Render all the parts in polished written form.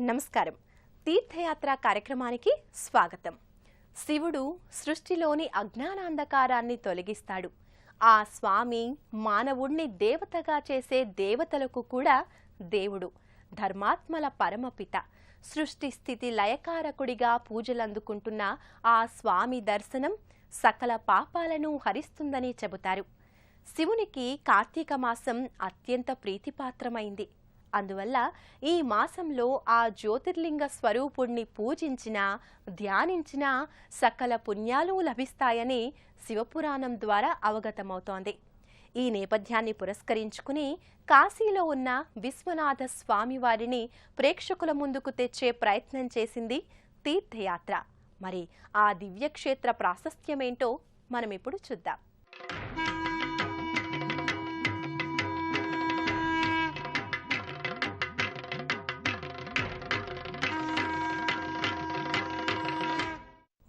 నమస్కారం. తీర్థయాత్ర కార్యక్రమానికి స్వాగతం. శివుడు సృష్టిలోని అజ్ఞానాంధకారాన్ని తొలగిస్తాడు. ఆ స్వామి మానవుణ్ణి దేవతగా చేసే దేవతలకు కూడా దేవుడు, ధర్మాత్మల పరమపిత, సృష్టి స్థితి లయకారకుడిగా పూజలందుకుంటున్న ఆ స్వామి దర్శనం సకల పాపాలను హరిస్తుందని చెబుతారు. శివునికి కార్తీక మాసం అత్యంత ప్రీతిపాత్రమైంది. అందువల్ల ఈ మాసంలో ఆ జ్యోతిర్లింగ స్వరూపుణ్ణి పూజించినా ధ్యానించినా సకల పుణ్యాలు లభిస్తాయని శివపురాణం ద్వారా అవగతమవుతోంది. ఈ నేపథ్యాన్ని పురస్కరించుకుని కాశీలో ఉన్న విశ్వనాథ స్వామివారిని ప్రేక్షకుల ముందుకు తెచ్చే ప్రయత్నం చేసింది తీర్థయాత్ర. మరి ఆ దివ్యక్షేత్ర ప్రాశస్త్యమేంటో మనం ఇప్పుడు చూద్దాం.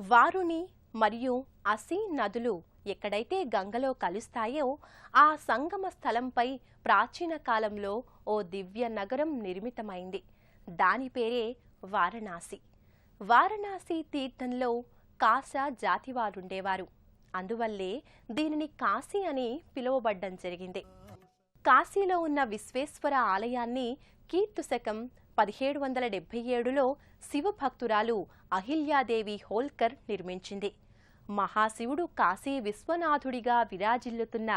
వారుని మరియు అసి నదులు ఎక్కడైతే గంగలో కలుస్తాయో ఆ సంగమ స్థలంపై ప్రాచీన కాలంలో ఓ దివ్య నగరం నిర్మితమైంది. దాని పేరే వారణాసి. వారణాసి తీర్థంలో కాశా జాతివారుండేవారు. అందువల్లే దీనిని కాశీ అని పిలువబడ్డం జరిగింది. కాశీలో ఉన్న విశ్వేశ్వర ఆలయాన్ని కీర్తు శకం 1777లో శివభక్తురాలు అహిల్యాదేవి హోల్కర్ నిర్మించింది. మహాశివుడు కాశీ విశ్వనాథుడిగా విరాజిల్లుతున్న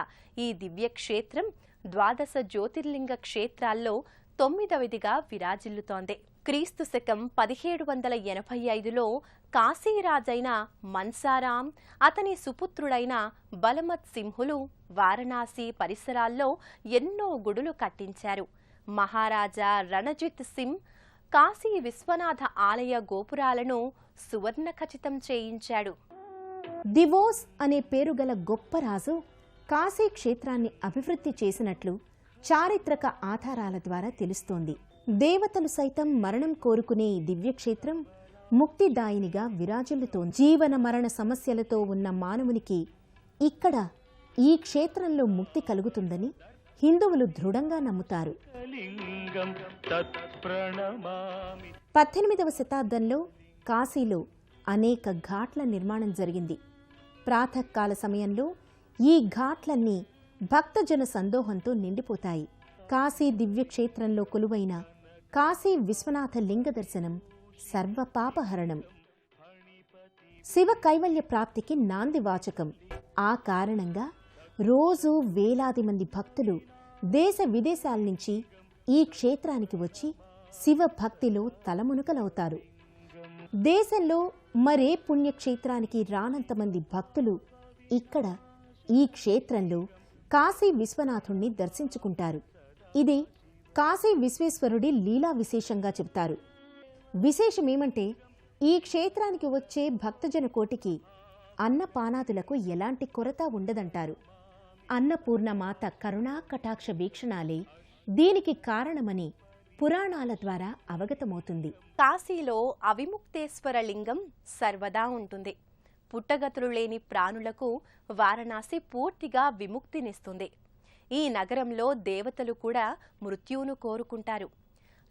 ఈ దివ్యక్షేత్రం ద్వాదశ జ్యోతిర్లింగ క్షేత్రాల్లో 9వదిగా విరాజిల్లుతోంది. క్రీస్తు శకం 1785లో కాశీరాజైన మన్సారాం, అతని సుపుత్రుడైన బలమత్ సింహులు వారణాసి పరిసరాల్లో ఎన్నో గుడులు కట్టించారు. మహారాజా రణజిత్ సింగ్ కాశీ విశ్వనాథ ఆలయ గోపురాలను సువర్ణ ఖచితం చేయించాడు. దివోస్ అనే పేరుగల గొప్ప రాజు కాశీ క్షేత్రాన్ని అభివృద్ధి చేసినట్లు చారిత్రక ఆధారాల ద్వారా తెలుస్తోంది. దేవతలు సైతం మరణం కోరుకునే ఈ దివ్యక్షేత్రం ముక్తిదాయినిగా విరాజిల్లుతోంది. జీవన మరణ సమస్యలతో ఉన్న మానవునికి ఇక్కడ ఈ క్షేత్రంలో ముక్తి కలుగుతుందని హిందువులు దృఢంగా నమ్ముతారు. 18వ శతాబ్దంలో కాశీలో అనేక ఘాట్ల నిర్మాణం జరిగింది. ప్రాతకాల సమయంలో ఈ ఘాట్లన్నీ భక్తజన సందోహంతో నిండిపోతాయి. కాశీ దివ్యక్షేత్రంలో కొలువైన కాశీ విశ్వనాథ లింగ దర్శనం సర్వపాపహరణం, శివ కైవల్య ప్రాప్తికి నాంది వాచకం. ఆ కారణంగా రోజు వేలాది మంది భక్తులు దేశ విదేశాల నుంచి ఈ క్షేత్రానికి వచ్చి శివ భక్తిలో తలమునకలవుతారు. దేశంలో మరే పుణ్యక్షేత్రానికి రానంతమంది భక్తులు ఇక్కడ ఈ క్షేత్రంలో కాశీ విశ్వనాథుణ్ణి దర్శించుకుంటారు. ఇది కాశీ విశ్వేశ్వరుడి లీలా విశేషంగా చెబుతారు. విశేషమేమంటే ఈ క్షేత్రానికి వచ్చే భక్తజన కోటికి అన్నపానాదులకు ఎలాంటి కొరత ఉండదంటారు. అన్నపూర్ణమాత కరుణా కటాక్ష వీక్షణాలే దీనికి కారణమని పురాణాల ద్వారా అవగతమవుతుంది. కాశీలో అవిముక్తేశ్వర లింగం సర్వదా ఉంటుంది. పుట్టగతులు లేని ప్రాణులకు వారణాసి పూర్తిగా విముక్తినిస్తుంది. ఈ నగరంలో దేవతలు కూడా మృత్యువును కోరుకుంటారు.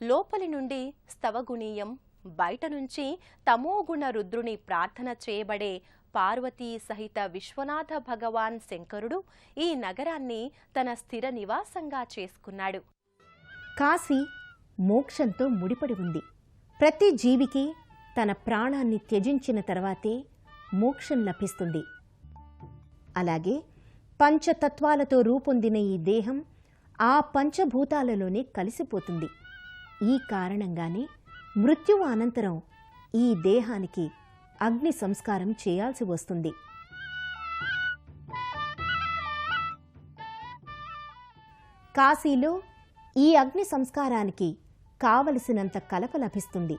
లోపలి నుండి స్తవగుణీయం, బయట నుంచి తమోగుణ రుద్రుని ప్రార్థన చేయబడే పార్వతీ సహిత విశ్వనాథ భగవాన్ శంకరుడు ఈ నగరాన్ని తన స్థిర నివాసంగా చేసుకున్నాడు. కాశీ మోక్షంతో ముడిపడి ఉంది. ప్రతి జీవికి తన ప్రాణాన్ని త్యజించిన తర్వాతే మోక్షం లభిస్తుంది. అలాగే పంచతత్వాలతో రూపొందిన ఈ దేహం ఆ పంచభూతాలలోనే కలిసిపోతుంది. ఈ కారణంగానే మృత్యువు అనంతరం ఈ దేహానికి అగ్ని సంస్కారం చేయాల్సి వస్తుంది. కాశీలో ఈ అగ్ని సంస్కారానికి కావలసినంత కలప లభిస్తుంది.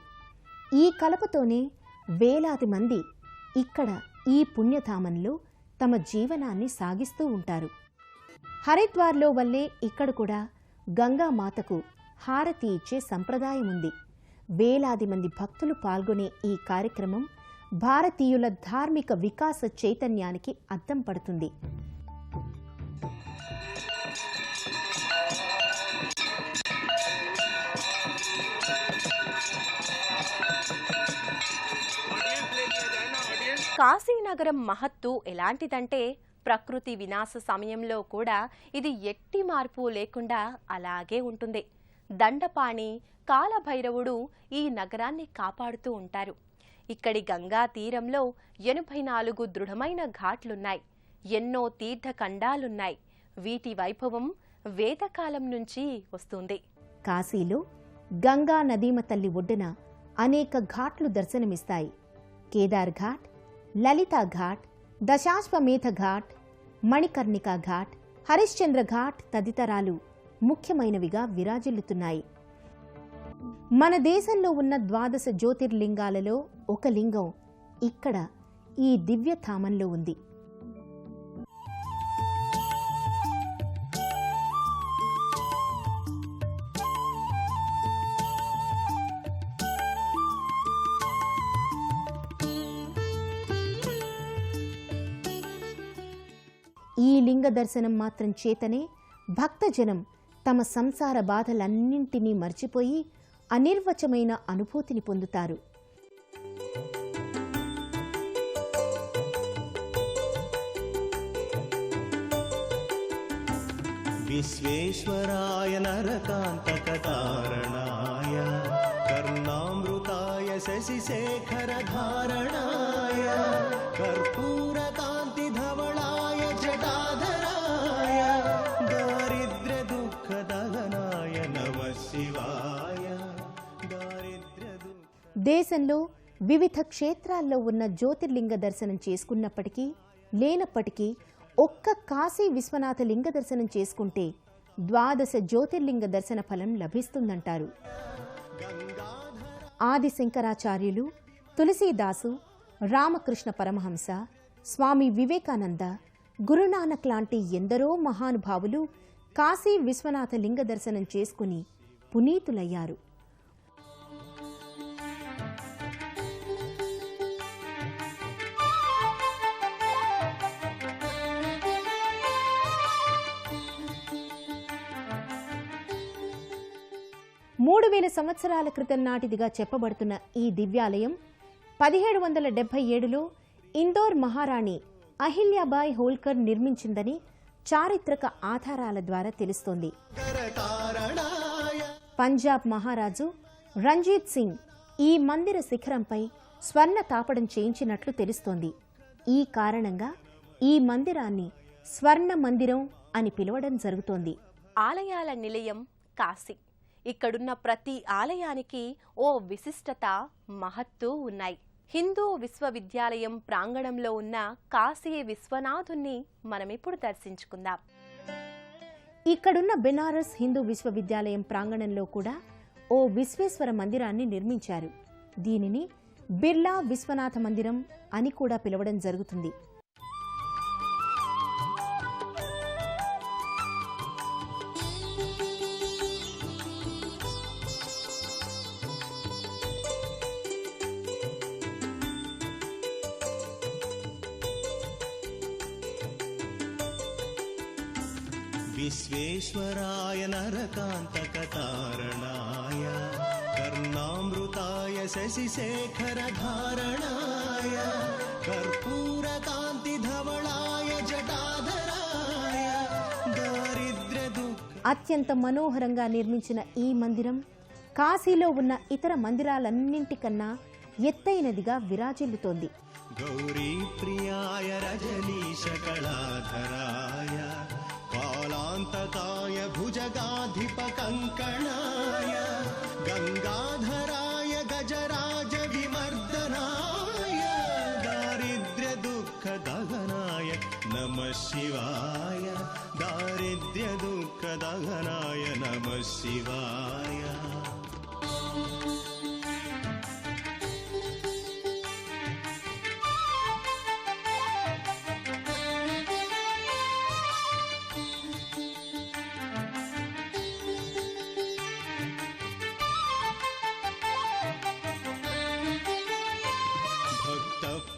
ఈ కలపతోనే వేలాది మంది ఇక్కడ ఈ పుణ్యధామంలో తమ జీవనాన్ని సాగిస్తూ ఉంటారు. హరిద్వార్లో వల్లే ఇక్కడ కూడా గంగామాతకు హారతి ఇచ్చే సంప్రదాయం ఉంది. వేలాది మంది భక్తులు పాల్గొనే ఈ కార్యక్రమం భారతీయుల ధార్మిక వికాస చైతన్యానికి అద్దం పడుతుంది. కాశీనగరం మహత్తు ఎలాంటిదంటే ప్రకృతి వినాశ సమయంలో కూడా ఇది ఎట్టి మార్పు లేకుండా అలాగే ఉంటుంది. దండపాణి, కాలభైరవుడు ఈ నగరాన్ని కాపాడుతూ ఉంటారు. ఇక్కడి గంగా తీరంలో 84 దృఢమైన ఘాట్లున్నాయి. ఎన్నో తీర్థఖండాలున్నాయి. వీటి వైభవం వేదకాలం నుంచి వస్తుంది. కాశీలో గంగా నదీమ తల్లి ఒడ్డున అనేక ఘాట్లు దర్శనమిస్తాయి. కేదార్ ఘాట్, లలితా ఘాట్, దశాశ్వమేధ ఘాట్, మణికర్ణికా ఘాట్, హరిశ్చంద్ర ఘాట్ తదితరాలు ముఖ్యమైనవిగా విరాజిల్లుతున్నాయి. మన దేశంలో ఉన్న 12 జ్యోతిర్లింగాలలో ఒక లింగం ఇక్కడ ఈ దివ్యధామంలో ఉంది. ఈ లింగ దర్శనం మాత్రం చేతనే భక్తజనం తమ సంసార బాధలన్నింటినీ మర్చిపోయి అనిర్వచమైన అనుభూతిని పొందుతారు. విశ్వేశ్వరాయ నరకాంతకతారణాయ కర్ణామృతాయ శశిశేఖరధారణాయ కర్పూరకాంతిధవళాయ జటాధరాయ దారిద్ర్య దుఃఖదహనాయ నమః శివాయ. దేశంలో వివిధ క్షేత్రాల్లో ఉన్న జ్యోతిర్లింగ దర్శనం చేసుకున్నప్పటికీ లేనప్పటికీ ఒక్క కాశీ విశ్వనాథ లింగ దర్శనం చేసుకుంటే 12 జ్యోతిర్లింగ దర్శన ఫలం లభిస్తుందంటారు. ఆది శంకరాచార్యులు, తులసీదాసు, రామకృష్ణ పరమహంస, స్వామి వివేకానంద, గురునానక్ లాంటి ఎందరో మహానుభావులు కాశీ విశ్వనాథ లింగ దర్శనం చేసుకుని పునీతులయ్యారు. మూడు 3000 సంవత్సరాల క్రితం నాటిదిగా చెప్పబడుతున్న ఈ దివ్యాలయం 1777లో ఇందోర్ మహారాణి అహిల్యాబాయ్ హోల్కర్ నిర్మించిందని చారిత్రక ఆధారాల ద్వారా తెలుస్తోంది. పంజాబ్ మహారాజు రంజీత్ సింగ్ ఈ మందిర శిఖరంపై స్వర్ణ తాపడం చేయించినట్లు తెలుస్తోంది. ఈ కారణంగా ఈ మందిరాన్ని స్వర్ణ మందిరం అని పిలవడం జరుగుతోంది. ఆలయాల నిలయం కాశీ. ఇక్కడున్న ప్రతి ఆలయానికి ఓ విశిష్టత, మహత్తు ఉన్నాయి. హిందూ విశ్వవిద్యాలయం ప్రాంగణంలో ఉన్న కాశీ విశ్వనాథుణ్ణి మనమిప్పుడు దర్శించుకుందాం. ఇక్కడున్న బెనారస్ హిందూ విశ్వవిద్యాలయం ప్రాంగణంలో కూడా ఓ విశ్వేశ్వర మందిరాన్ని నిర్మించారు. దీనిని బిర్లా విశ్వనాథ మందిరం అని కూడా పిలవడం జరుగుతుంది. విశ్వేశ్వరాయ నరకాంతకతారణాయ కర్ణామృతాయ శశిశేఖరధారణాయ కర్పూరకాంతిధవళాయ జటాధరాయ దారిద్ర్య దుఃఖ. అత్యంత మనోహరంగా నిర్మించిన ఈ మందిరం కాశీలో ఉన్న ఇతర మందిరాలన్నింటికన్నా ఎత్తైనదిగా విరాజిల్లుతోంది. గౌరీ ప్రియాయ రజనీశ కళాధరాయ కాలాంతకాయ భుజగాధిప కంకణాయ గంగాధరాయ గజరాజ విమర్దనాయ దారిద్ర్య దుఃఖ దహనాయ నమః శివాయ. దారిద్ర్య దుఃఖ దహనాయ నమః శివాయ.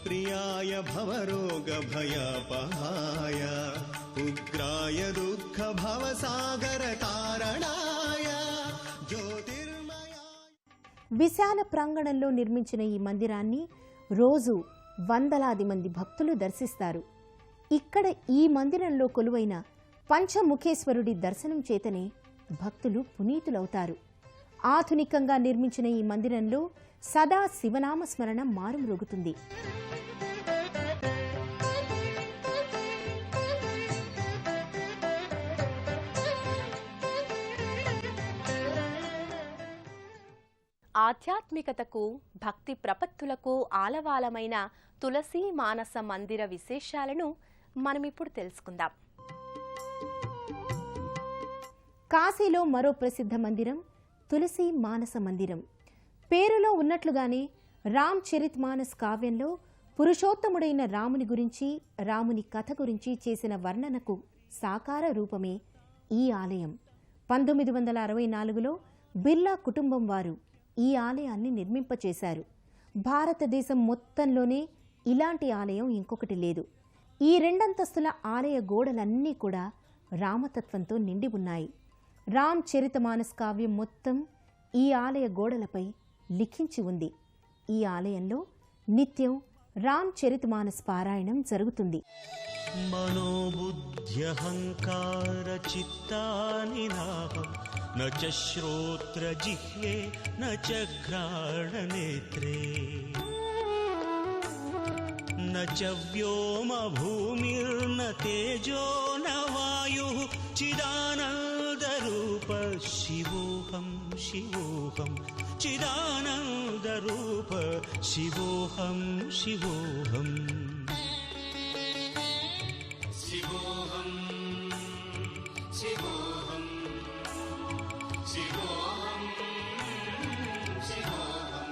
ప్రియాయ భవరోగ భయపహాయ ఉగ్రాయ దుఃఖ భవసాగర కారణాయ జ్యోతిర్మయ. విశాల ప్రాంగణంలో నిర్మించిన ఈ మందిరాన్ని రోజు వందలాది మంది భక్తులు దర్శిస్తారు. ఇక్కడ ఈ మందిరంలో కొలువైన పంచముఖేశ్వరుడి దర్శనం చేతనే భక్తులు పునీతులవుతారు. ఆధునికంగా నిర్మించిన ఈ మందిరంలో సదా శివనామ స్మరణ మారుమ్రోగుతుంది. ఆధ్యాత్మికతకు, భక్తి ప్రపత్తులకు ఆలవాలమైన తులసి మానస మందిర విశేషాలను మనమిప్పుడు తెలుసుకుందాం. కాశీలో మరో ప్రసిద్ధ మందిరం తులసి మానస మందిరం. పేరులో ఉన్నట్లుగానే రామ్ చరిత్ మానస్ కావ్యంలో పురుషోత్తముడైన రాముని గురించి, రాముని కథ గురించి చేసిన వర్ణనకు సాకార రూపమే ఈ ఆలయం. 1964లో బిర్లా కుటుంబం వారు ఈ ఆలయాన్ని నిర్మింపచేశారు. భారతదేశం మొత్తంలోనే ఇలాంటి ఆలయం ఇంకొకటి లేదు. ఈ రెండంతస్తుల ఆలయ గోడలన్నీ కూడా రామతత్వంతో నిండి ఉన్నాయి. రామ్ చరితమానస్ కావ్యం మొత్తం ఈ ఆలయ గోడలపై లిఖించి ఉంది. ఈ ఆలయంలో నిత్యం రామ్ చరితమానస్ పారాయణం జరుగుతుంది. మనోబుద్ధ్యహంకార చిత్తాని నాహం న చ శ్రోత్ర జిహ్వే న చ ఘ్రాణనేత్రే న చ వ్యోమ భూమిర్న తేజో న వాయుః చిదానందరూప శివోహం శివోహం చిదానందరూప శివోహం శివోహం శివోహం శివోహం శివోహం శివోహం.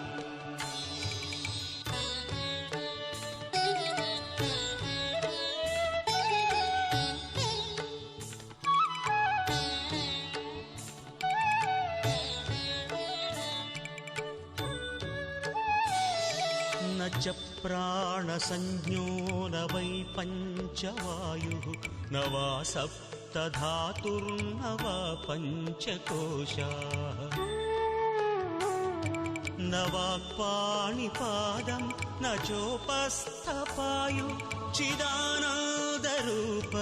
న చ ప్రాణసంజ్ఞో న వై పంచవాయుః న వా సప్తధాతుర్న వా పంచకోశాః న వాక్పాణిపాదం న చోపస్థపాయు చిదానందరూప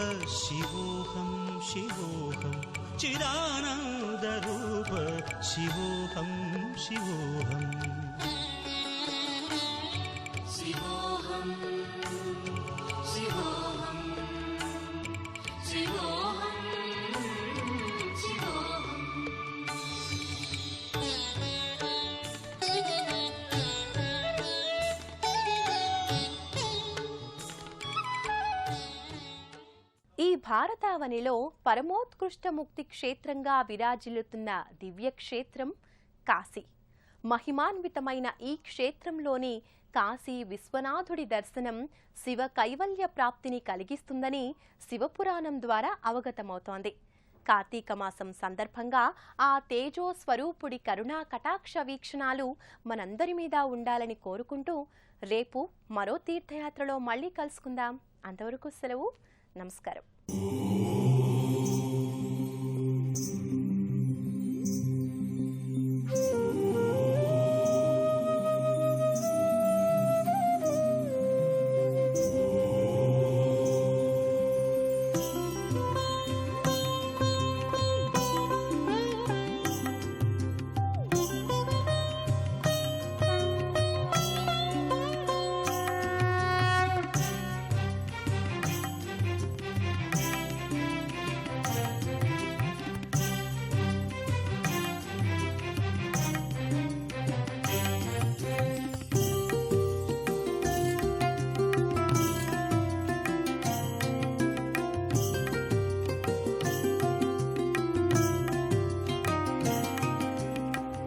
శివోహం శివోహం చిదానందరూప శివోహం శివోహం శివోహం శివోహం శివోహం శివోహం. ఈ భారతావనిలో పరమోత్కృష్ట ముక్తి క్షేత్రంగా విరాజిల్లుతున్న దివ్యక్షేత్రం కాశీ. మహిమాన్వితమైన ఈ క్షేత్రంలోని కాశీ విశ్వనాథుడి దర్శనం శివ కైవల్య ప్రాప్తిని కలిగిస్తుందని శివపురాణం ద్వారా అవగతమవుతోంది. కార్తీక మాసం సందర్భంగా ఆ తేజో స్వరూపుడి కరుణా కటాక్ష వీక్షణాలు మనందరి మీద ఉండాలని కోరుకుంటూ రేపు మరో తీర్థయాత్రలో మళ్ళీ కలుసుకుందాం. అంతవరకు సెలవు. నమస్కారం.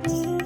Thank you.